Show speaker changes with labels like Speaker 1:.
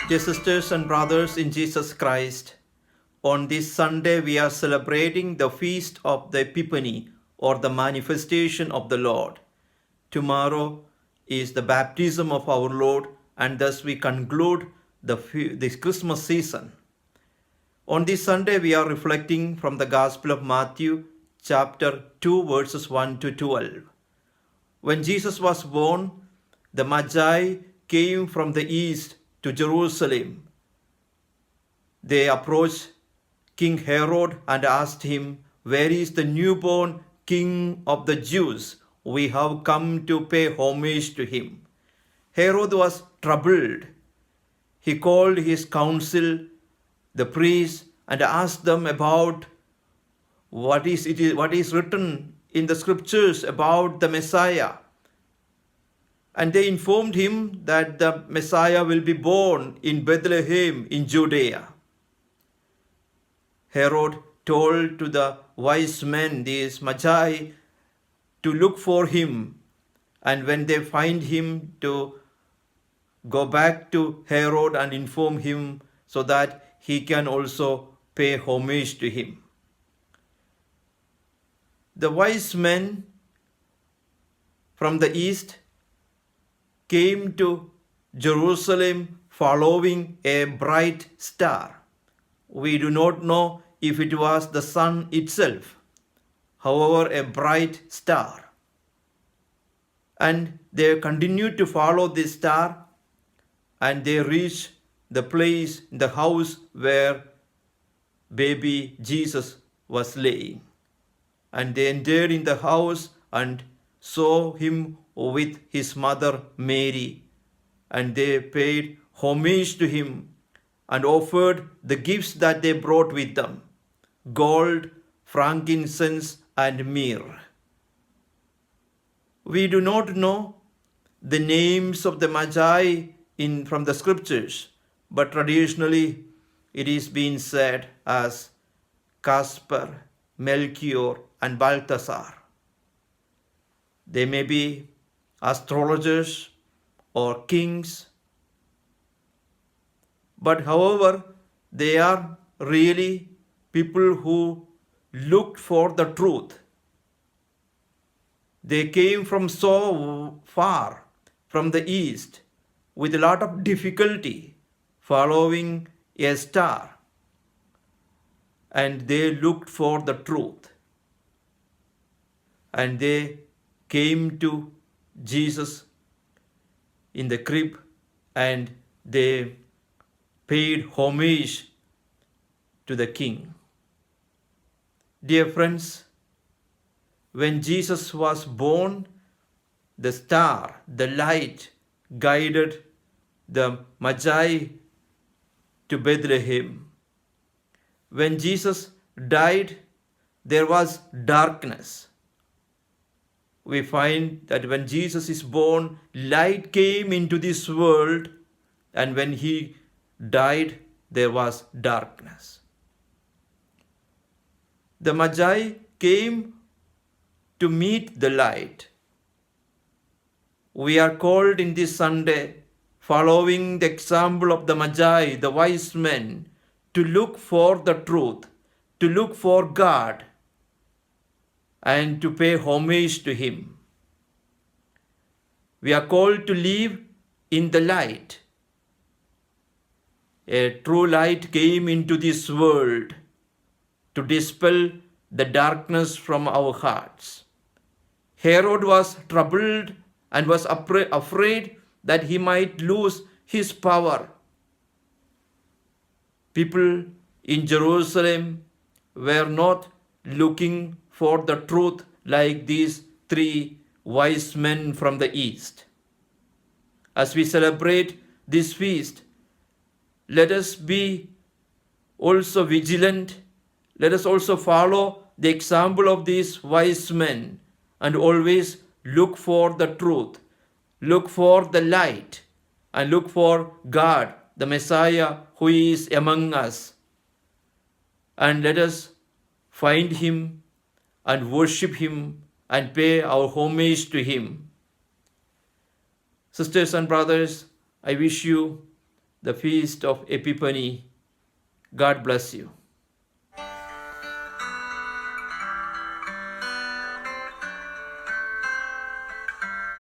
Speaker 1: Dear sisters and brothers in Jesus Christ, on this Sunday we are celebrating the feast of the Epiphany or the manifestation of the Lord. Tomorrow is the baptism of our Lord, and thus we conclude this Christmas season. On this Sunday we are reflecting from the Gospel of Matthew chapter 2 verses 1 to 12. When Jesus was born, the Magi came from the east to Jerusalem. They approached King Herod and asked him, "Where is the newborn King of the Jews? We have come to pay homage to him." Herod was troubled. He called his council, the priests, and asked them about what is written in the scriptures about the Messiah. And they informed him that the Messiah will be born in Bethlehem in Judea. Herod told to the wise men, these Magi, to look for him, and when they find him, to go back to Herod and inform him so that he can also pay homage to him. The wise men from the east came to Jerusalem following a bright star. We do not know if it was the sun itself, however, a bright star. And they continued to follow this star, and they reached the place, the house where baby Jesus was laying. And they entered in the house and saw him with his mother Mary, and they paid homage to him and offered the gifts that they brought with them: gold, frankincense, and myrrh. We do not know the names of the Magi from the scriptures, but traditionally it is being said as Caspar, Melchior, and Balthasar. They may be astrologers or kings, but however, they are really people who looked for the truth. They came from so far from the east with a lot of difficulty following a star, and they looked for the truth. And they came to Jesus in the crib, and they paid homage to the king. Dear friends, when Jesus was born, the star, the light, guided the Magi to Bethlehem. When Jesus died, there was darkness. We find that when Jesus is born, light came into this world, and when he died, there was darkness. The Magi came to meet the light. We are called in this Sunday, following the example of the Magi, the wise men, to look for the truth, to look for God, and to pay homage to him. We are called to live in the light. A true light came into this world to dispel the darkness from our hearts. Herod was troubled and was afraid that he might lose his power. People in Jerusalem were not looking for the truth like these three wise men from the east. As we celebrate this feast, let us be also vigilant. Let us also follow the example of these wise men and always look for the truth, look for the light, and look for God, the Messiah who is among us. And let us find him and worship him and pay our homage to him. Sisters and brothers, I wish you the feast of Epiphany. God bless you.